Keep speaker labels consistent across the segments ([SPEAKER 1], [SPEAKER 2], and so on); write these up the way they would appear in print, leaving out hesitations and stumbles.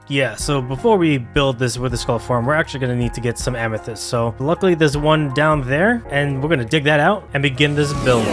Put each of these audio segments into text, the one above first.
[SPEAKER 1] Yeah, so before we build this Wither Skull farm, we're actually going to need to get some amethyst. So luckily there's one down there, and we're going to dig that out and begin this build.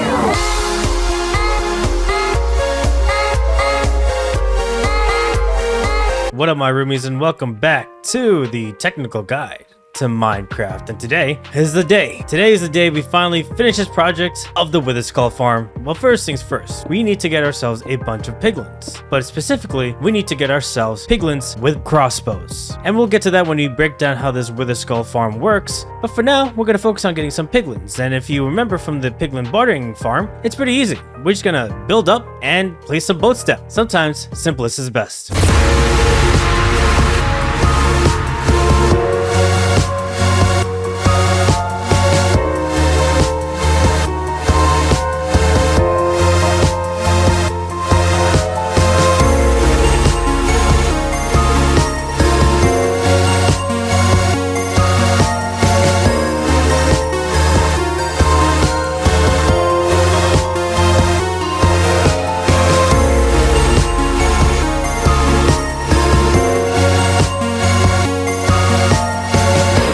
[SPEAKER 1] What up, my roomies, and welcome back to the technical guide to Minecraft. And today is the day. Today is the day we finally finish this project of the Wither Skull farm. Well, first things first, we need to get ourselves a bunch of piglins. But specifically, we need to get ourselves piglins with crossbows. And we'll get to that when we break down how this Wither Skull farm works. But for now, we're going to focus on getting some piglins. And if you remember from the piglin bartering farm, it's pretty easy. We're just going to build up and place some boat steps. Sometimes simplest is best.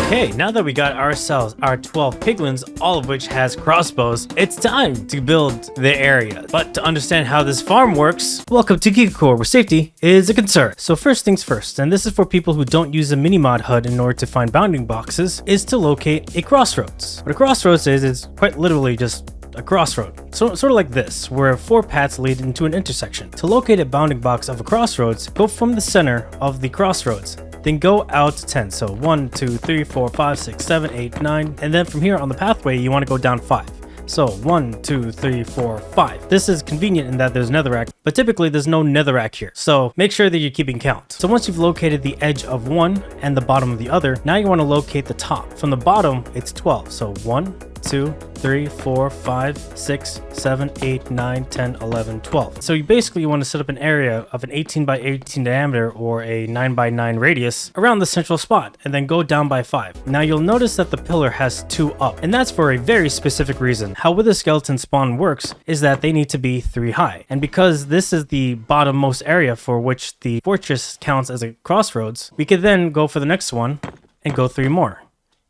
[SPEAKER 1] Okay, now that we got ourselves our 12 piglins, all of which has crossbows, it's time to build the area. But to understand how this farm works, welcome to KiguCorp, where safety is a concern. So first things first, and this is for people who don't use a mini-mod HUD in order to find bounding boxes, is to locate a crossroads. What a crossroads is quite literally just a crossroad. So sort of like this, where 4 paths lead into an intersection. To locate a bounding box of a crossroads, go from the center of the crossroads. Then go out to 10. So 1, 2, 3, 4, 5, 6, 7, 8, 9. And then from here on the pathway, you want to go down 5. So 1, 2, 3, 4, 5. This is convenient in that there's netherrack, but typically there's no netherrack here. So make sure that you're keeping count. So once you've located the edge of one and the bottom of the other, now you want to locate the top. From the bottom, it's 12. So 1, 2, 3, 4, 5, 6, 7, 8, 9, 10, 11, 12. So you basically want to set up an area of an 18 by 18 diameter or a 9 by 9 radius around the central spot, and then go down by 5. Now you'll notice that the pillar has 2 up, and that's for a very specific reason. How Wither Skeleton spawn works is that they need to be 3 high. And because this is the bottommost area for which the fortress counts as a crossroads, we could then go for the next one and go 3 more.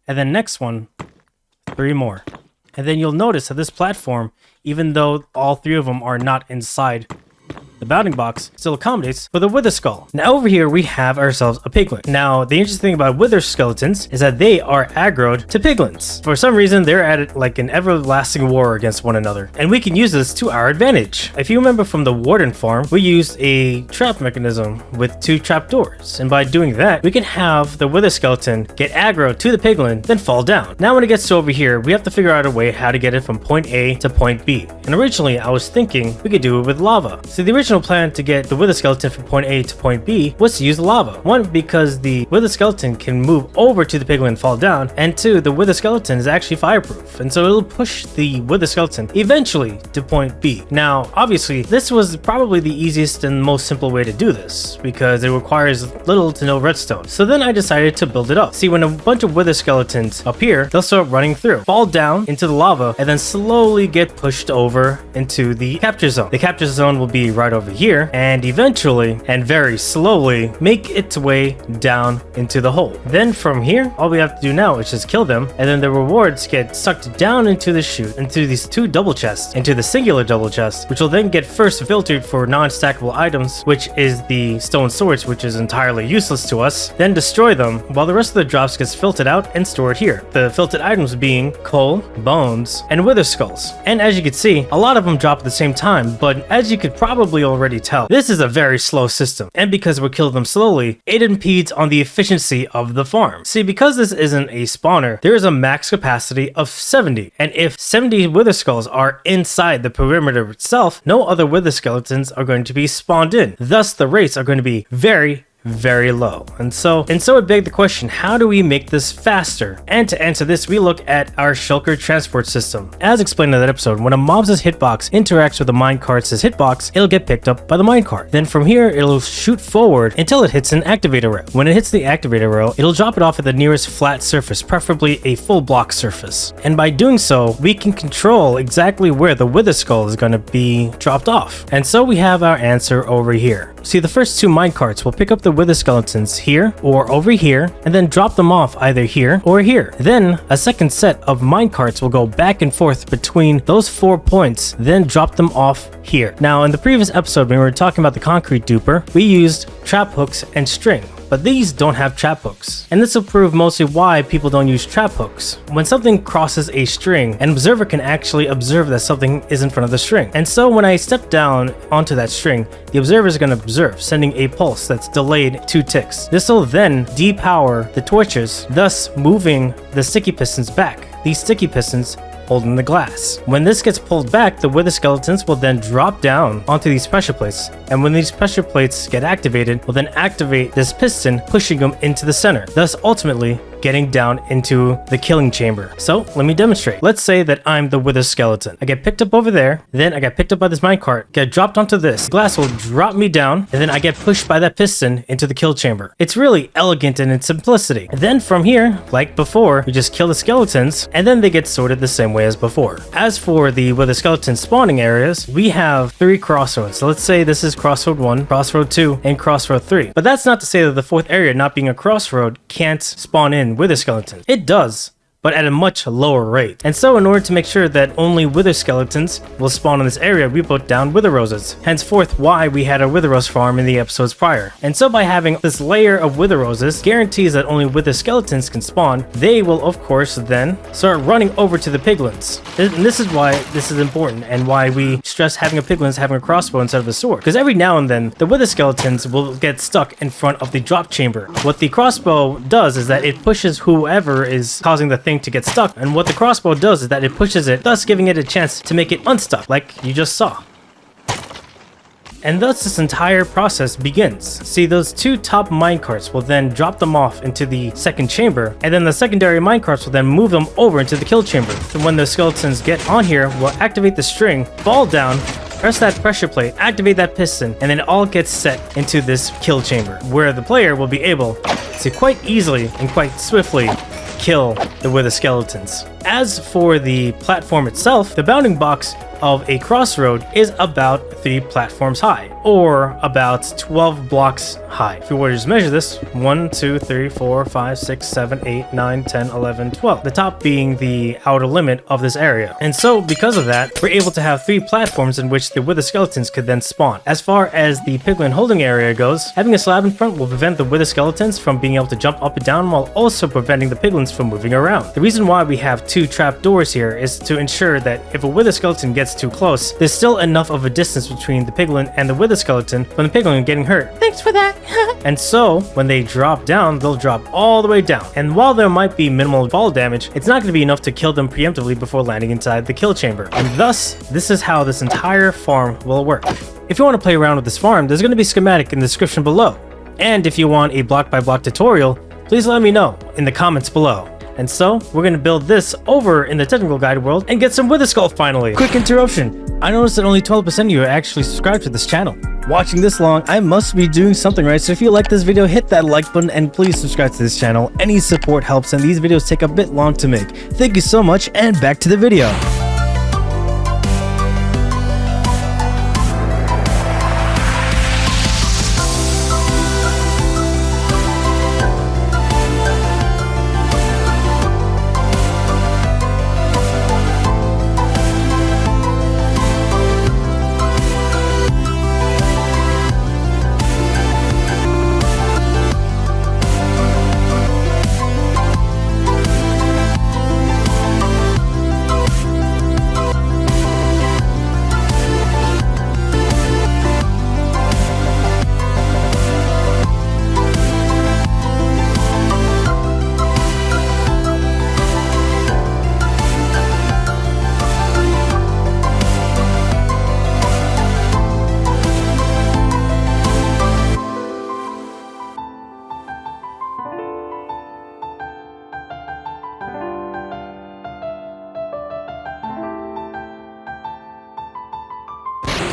[SPEAKER 1] And then next one, 3 more. And then you'll notice that this platform, even though all 3 of them are not inside the bounding box, still accommodates for the Wither Skull. Now over here we have ourselves a piglin. Now the interesting thing about Wither Skeletons is that they are aggroed to piglins. For some reason they're at it like an everlasting war against one another, and we can use this to our advantage. If you remember from the Warden farm, we used a trap mechanism with 2 trapdoors, and by doing that we can have the Wither Skeleton get aggro to the piglin, then fall down. Now when it gets to over here, we have to figure out a way how to get it from point A to point B. And originally I was thinking we could do it with lava. So the original plan to get the Wither Skeleton from point A to point B was to use lava. 1, because the Wither Skeleton can move over to the piglin and fall down, and 2, the Wither Skeleton is actually fireproof, and so it'll push the Wither Skeleton eventually to point B. Now obviously this was probably the easiest and most simple way to do this, because it requires little to no redstone. So then I decided to build it up. See, when a bunch of Wither Skeletons appear, they'll start running through, fall down into the lava, and then slowly get pushed over into the capture zone. The capture zone will be right over here, and eventually and very slowly make its way down into the hole. Then from here, all we have to do now is just kill them, and then the rewards get sucked down into the chute, into these 2 double chests, into the singular double chest, which will then get first filtered for non-stackable items, which is the stone swords, which is entirely useless to us. Then destroy them, while the rest of the drops gets filtered out and stored here. The filtered items being coal, bones, and wither skulls. And as you can see, a lot of them drop at the same time, but as you could probably already tell, this is a very slow system, and because we kill them slowly, it impedes on the efficiency of the farm. See, because this isn't a spawner, there is a max capacity of 70, and if 70 wither skulls are inside the perimeter itself, no other wither skeletons are going to be spawned in. Thus the rates are going to be very low. And so it begged the question, how do we make this faster? And to answer this, we look at our shulker transport system. As explained in that episode, when a mob's hitbox interacts with the minecart's hitbox, it'll get picked up by the minecart. Then from here, it'll shoot forward until it hits an activator rail. When it hits the activator rail, it'll drop it off at the nearest flat surface, preferably a full block surface. And by doing so, we can control exactly where the wither skull is going to be dropped off. And so we have our answer over here. See, the first 2 minecarts will pick up the wither skeletons here or over here, and then drop them off either here or here. Then a second set of minecarts will go back and forth between those 4 points, then drop them off here. Now, in the previous episode when we were talking about the concrete duper, we used trap hooks and string, but these don't have trap hooks. And this will prove mostly why people don't use trap hooks. When something crosses a string, an observer can actually observe that something is in front of the string. And so when I step down onto that string, the observer is going to observe, sending a pulse that's delayed 2 ticks. This will then depower the torches, thus moving the sticky pistons back. These sticky pistons holding the glass. When this gets pulled back, the wither skeletons will then drop down onto these pressure plates, and when these pressure plates get activated, will then activate this piston, pushing them into the center, thus ultimately getting down into the killing chamber. So let me demonstrate. Let's say that I'm the wither skeleton. I get picked up over there, then I get picked up by this minecart, get dropped onto this. Glass will drop me down, and then I get pushed by that piston into the kill chamber. It's really elegant in its simplicity. And then from here, like before, we just kill the skeletons, and then they get sorted the same way as before. As for the wither skeleton spawning areas, we have 3 crossroads. So let's say this is crossroad 1, crossroad 2, and crossroad 3. But that's not to say that the 4th area, not being a crossroad, can't spawn in wither skeletons. It does, but at a much lower rate. And so in order to make sure that only wither skeletons will spawn in this area, we put down wither roses. Henceforth why we had a wither rose farm in the episodes prior. And so by having this layer of wither roses guarantees that only wither skeletons can spawn, they will of course then start running over to the piglins. And this is why this is important and why we stress having a piglins having a crossbow instead of a sword. Because every now and then the wither skeletons will get stuck in front of the drop chamber. What the crossbow does is that it pushes whoever is causing the thing to get stuck, and what the crossbow does is that it pushes it, thus giving it a chance to make it unstuck, like you just saw. And thus this entire process begins. See, those 2 top minecarts will then drop them off into the second chamber, and then the secondary minecarts will then move them over into the kill chamber. So when the skeletons get on here, we'll activate the string, fall down, press that pressure plate, activate that piston, and then it all gets set into this kill chamber, where the player will be able to quite easily and quite swiftly kill the wither skeletons. As for the platform itself, the bounding box of a crossroad is about 3 platforms high, or about 12 blocks high. If you were to just measure this, 1, 2, 3, 4, 5, 6, 7, 8, 9, 10, 11, 12. The top being the outer limit of this area. And so because of that, we're able to have 3 platforms in which the wither skeletons could then spawn. As far as the piglin holding area goes, having a slab in front will prevent the wither skeletons from being able to jump up and down, while also preventing the piglins from moving around. The reason why we have 2 trap doors here is to ensure that if a wither skeleton gets too close, there's still enough of a distance between the piglin and the wither skeleton from the piglin getting hurt. Thanks for that. And so when they drop down, they'll drop all the way down. And while there might be minimal fall damage, it's not going to be enough to kill them preemptively before landing inside the kill chamber. And thus, this is how this entire farm will work. If you want to play around with this farm, there's going to be a schematic in the description below. And if you want a block by block tutorial, please let me know in the comments below. And so, we're going to build this over in the technical guide world and get some wither skull finally. Quick interruption. I noticed that only 12% of you are actually subscribed to this channel. Watching this long, I must be doing something right, so if you like this video, hit that like button and please subscribe to this channel. Any support helps, and these videos take a bit long to make. Thank you so much, and back to the video.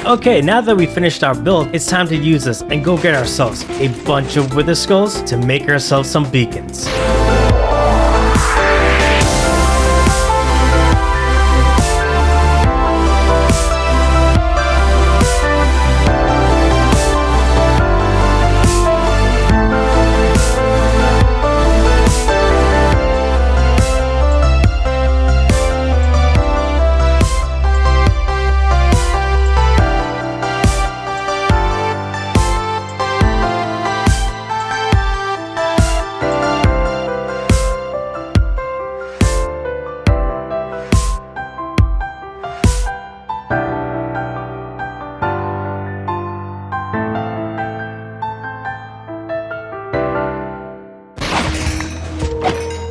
[SPEAKER 1] Okay, now that we finished our build, it's time to use this and go get ourselves a bunch of wither skulls to make ourselves some beacons.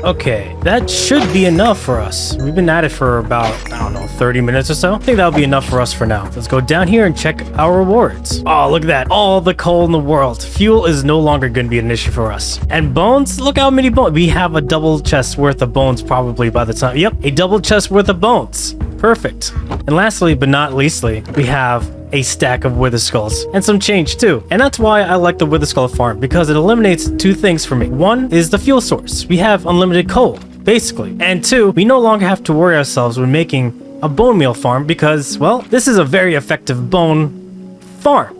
[SPEAKER 1] Okay, that should be enough for us. We've been at it for about, I don't know, 30 minutes or so. I think that'll be enough for us for now. Let's go down here and check our rewards. Oh, look at that. All the coal in the world. Fuel is no longer going to be an issue for us. And bones, look how many bones. We have a double chest worth of bones probably by the time. Yep, a double chest worth of bones. Perfect. And lastly, but not leastly, we have a stack of wither skulls and some change too. And that's why I like the wither skull farm, because it eliminates two things for me. One is the fuel source. We have unlimited coal, basically. And two, we no longer have to worry ourselves when making a bone meal farm because, well, this is a very effective bone farm.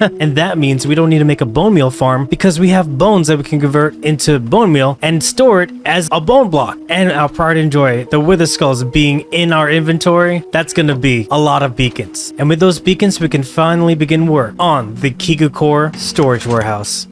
[SPEAKER 1] And that means we don't need to make a bone meal farm because we have bones that we can convert into bone meal and store it as a bone block. And our pride and joy, the wither skulls being in our inventory, that's gonna be a lot of beacons. And with those beacons, we can finally begin work on the KiguCorp storage warehouse.